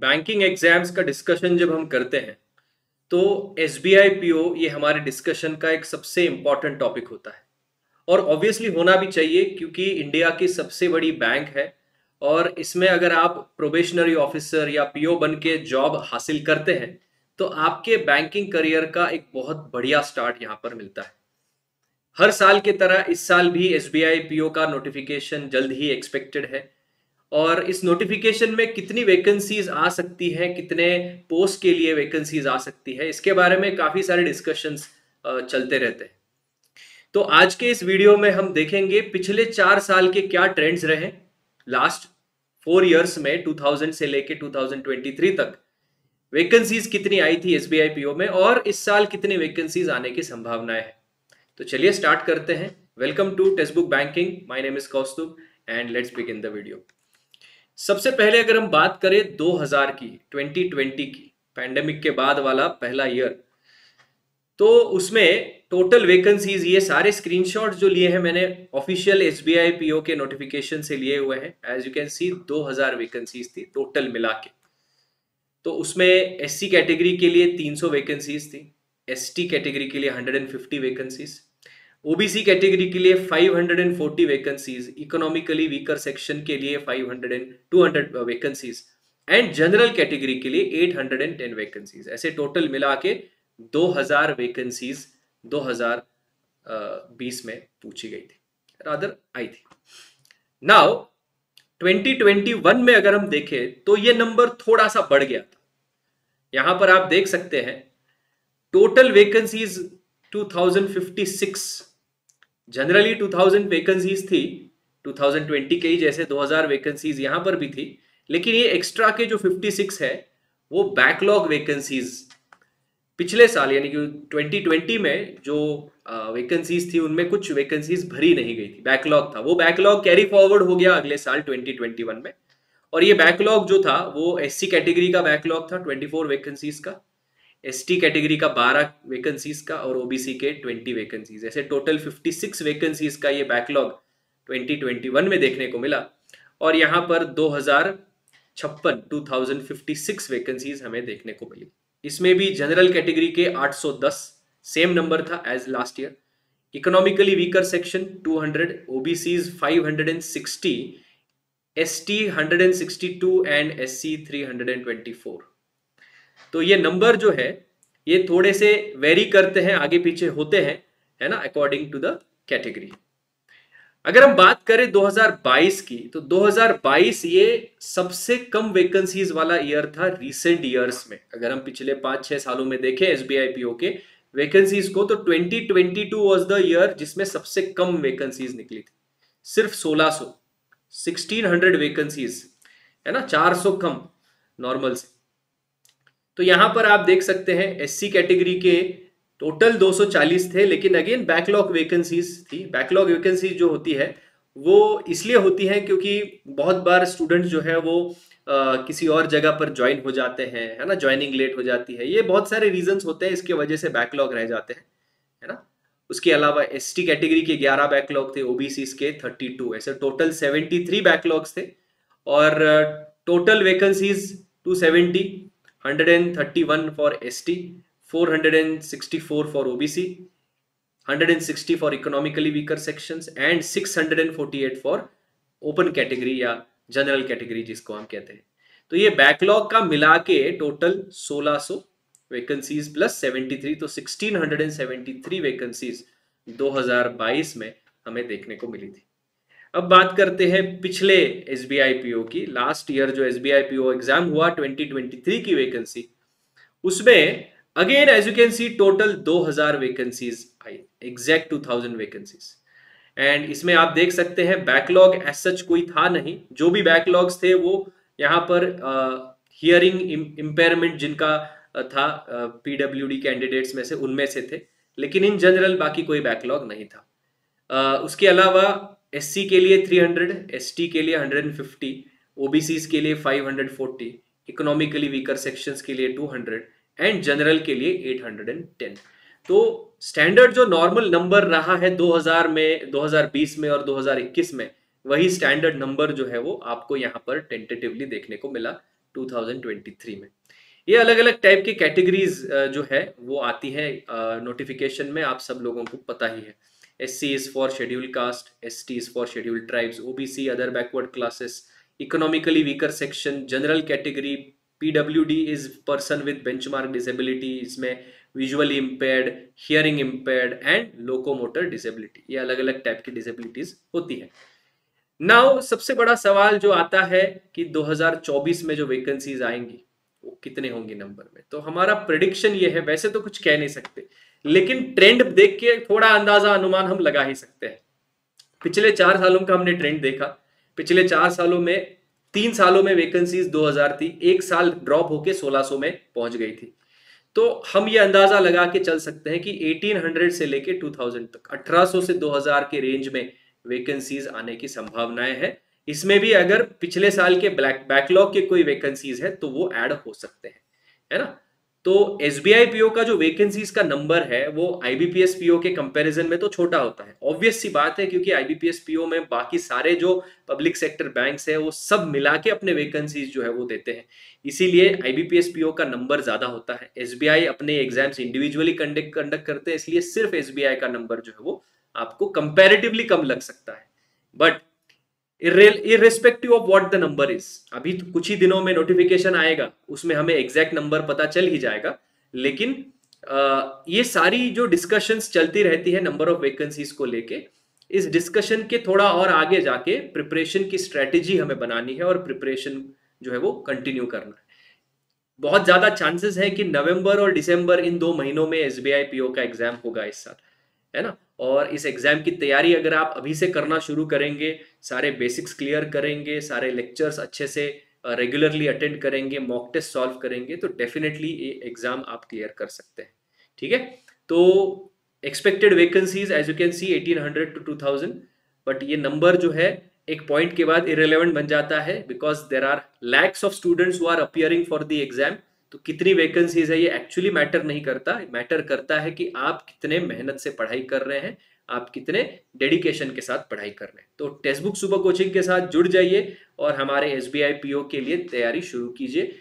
Banking exams का discussion जब हम करते हैं तो एसबीआई पीओ ये हमारे डिस्कशन का एक सबसे इम्पॉर्टेंट टॉपिक होता है और ऑब्वियसली होना भी चाहिए क्योंकि इंडिया की सबसे बड़ी बैंक है। और इसमें अगर आप प्रोबेशनरी ऑफिसर या पीओ बन के जॉब हासिल करते हैं तो आपके बैंकिंग करियर का एक बहुत बढ़िया स्टार्ट यहाँ पर मिलता है। हर साल की तरह इस साल भी एसबीआई पीओ का नोटिफिकेशन जल्द ही एक्सपेक्टेड है। और इस नोटिफिकेशन में कितनी वैकेंसीज आ सकती हैं, कितने पोस्ट के लिए वैकेंसीज आ सकती है, इसके बारे में काफी सारे डिस्कशंस चलते रहते हैं। तो आज के इस वीडियो में हम देखेंगे पिछले 4 साल के क्या ट्रेंड्स रहे। लास्ट 4 इयर्स में 2000 से लेके 2023 तक वैकेंसीज कितनी आई थी एसबीआई पीओ में और इस साल कितनी वैकेंसीज आने की संभावनाएं है। तो चलिए स्टार्ट करते हैं। Welcome to text book banking, my name is Kaustubh and let's begin the video. सबसे पहले अगर हम बात करें 2000 की, 2020 की, पैंडेमिक के बाद वाला पहला ईयर, तो उसमें टोटल वैकेंसीज, ये सारे स्क्रीनशॉट्स जो लिए हैं मैंने ऑफिशियल एसबीआई पीओ के नोटिफिकेशन से लिए हुए हैं। As you can see 2000 vacancies थी टोटल मिला के। तो उसमें एससी कैटेगरी के लिए 300 वैकेंसीज थी, एसटी कैटेगरी के लिए 150 वैकेंसीज, ओबीसी कैटेगरी के लिए 540 वैकेंसीज, इकोनॉमिकली वीकर सेक्शन के लिए 200 वैकेंसीज एंड जनरल कैटेगरी के लिए 810 वैकेंसीज। ऐसे टोटल मिला के 2000 वैकेंसीज 2020 में पूछी गई थी, रादर आई थी। नाउ 2021 में अगर हम देखें तो ये नंबर थोड़ा सा बढ़ गया था। यहां पर आप देख सकते हैं टोटल वैकेंसीज 2056। जनरली 2000 वैकेंसीज थी 2020 के ही जैसे 2000 वैकेंसीज यहां पर भी थी, लेकिन ये एक्स्ट्रा के जो 56 है वो बैकलॉग वैकेंसीज पिछले साल यानी कि 2020 में जो वैकेंसीज थी उनमें कुछ वैकेंसीज भरी नहीं गई थी, बैकलॉग था। वो बैकलॉग कैरी फॉरवर्ड हो गया अगले साल 2021 में। और ये बैकलॉग जो था वो एससी कैटेगरी का बैकलॉग था 24 वैकेंसीज का, एसटी कैटेगरी का 12 वैकेंसीज का और ओबीसी के 20 वैकेंसीज। ऐसे टोटल 56 वैकेंसीज का ये बैकलॉग 2021 में देखने को मिला। और यहाँ पर 2056 वैकेंसीज हमें देखने को मिली। इसमें भी जनरल कैटेगरी के 810 सेम नंबर था as last year, economically weaker section 200, OBCs 560, ST 162 and SC 324। तो ये नंबर जो है ये थोड़े से वेरी करते हैं, आगे पीछे होते हैं, है ना, अकॉर्डिंग टू द कैटेगरी। अगर हम बात करें 2022 की तो 2022 ये सबसे कम वैकेंसीज वाला ईयर था रिसेंट ईयर्स में। अगर हम पिछले 5-6 सालों में देखें एसबीआई पीओ के वैकेंसीज को तो 2022 वाज द ईयर जिसमें सबसे कम वैकेंसीज निकली थी, सिर्फ 1600 वैकेंसीज, है ना, 400 कम नॉर्मल से। तो यहां पर आप देख सकते हैं एससी कैटेगरी के टोटल 240 थे, लेकिन अगेन बैकलॉग वैकेंसीज थी। बैकलॉग वैकेंसीज जो होती है वो इसलिए होती है क्योंकि बहुत बार स्टूडेंट जो है वो किसी और जगह पर ज्वाइन हो जाते हैं, है ना, ज्वाइनिंग लेट हो जाती है, ये बहुत सारे रीजंस होते हैं, इसके वजह से बैकलॉग रह जाते हैं, है ना। उसके अलावा एसटी कैटेगरी के 11 बैकलॉग थे, ओबीसी के 32, ऐसे टोटल 73 बैकलॉग्स थे। और total vacancies 270, 131 for ST, 464 for OBC, 160 for economically weaker sections and 648 for open category या जनरल कैटेगरी जिसको हम कहते हैं। तो ये बैकलॉग का मिला के टोटल 1600 वैकेंसीज प्लस 73, तो 1673 वैकेंसीज 2022 में हमें देखने को मिली थी। अब बात करते हैं पिछले एसबीआई पीओ की। लास्ट ईयर जो एसबीआई पीओ एग्जाम हुआ 2023 की वैकेंसी, उसमें again as you can see total 2000 vacancies आई, एग्जैक्ट 2000 वैकेंसीज। एंड इसमें आप देख सकते हैं बैकलॉग एज सच कोई था नहीं, जो भी बैकलॉग्स थे वो यहाँ पर हियरिंग इम्पेयरमेंट जिनका था पीडब्ल्यूडी कैंडिडेट्स में से उनमें से थे, लेकिन इन जनरल बाकी कोई बैकलॉग नहीं था। उसके अलावा एससी के लिए 300, एसटी के लिए 150, ओबीसीज के लिए 540, इकोनॉमिकली वीकर सेक्शंस के लिए 200 एंड जनरल के लिए 810। तो स्टैंडर्ड जो नॉर्मल नंबर रहा है 2000 में, 2020 में और 2021 में, वही स्टैंडर्ड नंबर जो है वो आपको यहाँ पर टेंटेटिवली देखने को मिला 2023 में। ये अलग अलग टाइप की कैटेगरीज जो है वो आती है नोटिफिकेशन में, आप सब लोगों को पता ही है। SC is for schedule caste, ST is for schedule tribes, OBC other backward classes, economically weaker section, general category, PWD is person with benchmark disability, इसमें visually impaired, hearing impaired and locomotor disability, ये अलग अलग type की disabilities होती है। Now सबसे बड़ा सवाल जो आता है कि 2024 में जो वैकेंसीज आएंगी वो कितने होंगे नंबर में। तो हमारा प्रेडिक्शन ये है, वैसे तो कुछ कह नहीं सकते, लेकिन ट्रेंड देख के थोड़ा अंदाजा अनुमान हम लगा ही सकते हैं। पिछले 4 सालों का हमने ट्रेंड देखा। पिछले 4 सालों में 3 सालों में वैकेंसीज 2000 थी, एक साल ड्रॉप होके 1600 में पहुंच गई थी। तो हम ये अंदाजा लगा के चल सकते हैं कि 1800 से लेके 2000 तक, 1800 से 2000 के रेंज में वैकेंसीज आने की संभावनाएं है। इसमें भी अगर पिछले साल के बैकलॉग के कोई वैकेंसीज है तो वो ऐड हो सकते हैं, है ना। तो SBI PO का जो वैकेंसीज का नंबर है वो IBPS PO के कंपैरिजन में तो छोटा होता है, ऑब्वियस सी बात है, क्योंकि IBPS PO में बाकी सारे जो पब्लिक सेक्टर बैंक्स है वो सब मिला के अपने वैकेंसीज जो है वो देते हैं, इसीलिए IBPS PO का नंबर ज्यादा होता है। SBI अपने एग्जाम्स इंडिविजुअली कंडक्ट करते हैं, इसलिए सिर्फ SBI का नंबर जो है वो आपको कंपैरेटिवली कम लग सकता है। But irrespective of what the number is, अभी तो कुछ ही दिनों में नोटिफिकेशन आएगा, उसमें हमें एग्जैक्ट नंबर पता चल ही जाएगा। लेकिन ये सारी जो डिस्कशंस चलती रहती है नंबर ऑफ वैकेंसीज को लेके, इस डिस्कशन के थोड़ा और आगे जाके प्रिपरेशन की स्ट्रेटेजी हमें बनानी है और प्रिपरेशन जो है वो कंटिन्यू करना है। बहुत ज्यादा चांसेस है कि नवंबर और दिसंबर इन 2 महीनों में SBI PO का एग्जाम होगा इस साल, है ना। और इस एग्जाम की तैयारी अगर आप अभी से करना शुरू करेंगे, सारे बेसिक्स क्लियर करेंगे, सारे लेक्चर्स अच्छे से रेगुलरली अटेंड करेंगे, मॉक टेस्ट सॉल्व करेंगे, तो डेफिनेटली ये एग्जाम आप क्लियर कर सकते हैं। ठीक है, तो expected vacancies as you can see 1800 to 2000, but ये नंबर जो है एक पॉइंट के बाद इरेलेवेंट बन जाता है, because there are lakhs of students who are appearing for the exam. तो कितनी वैकेंसीज है ये एक्चुअली मैटर नहीं करता, मैटर करता है कि आप कितने मेहनत से पढ़ाई कर रहे हैं, आप कितने डेडिकेशन के साथ पढ़ाई कर रहे हैं। तो टेक्स्ट बुक सुपर कोचिंग के साथ जुड़ जाइए और हमारे SBI PO के लिए तैयारी शुरू कीजिए।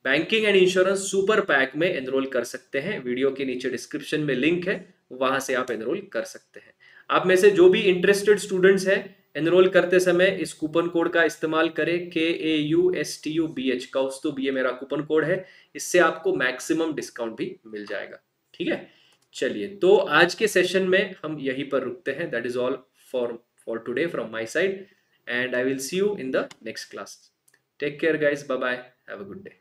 Banking and insurance super pack में एनरोल कर सकते हैं, वीडियो के नीचे डिस्क्रिप्शन में लिंक है, वहां से आप एनरोल कर सकते हैं। आप में से जो भी इंटरेस्टेड स्टूडेंट्स हैं, एनरोल करते समय इस कूपन कोड का इस्तेमाल करें, KAUSTUBH, कौस्तुभ, ये मेरा कूपन कोड है, इससे आपको मैक्सिमम डिस्काउंट भी मिल जाएगा। ठीक है, चलिए, तो आज के सेशन में हम यहीं पर रुकते हैं। That is all for today from my side, and I will see you in the next class. Take care guys, bye bye, have a good day.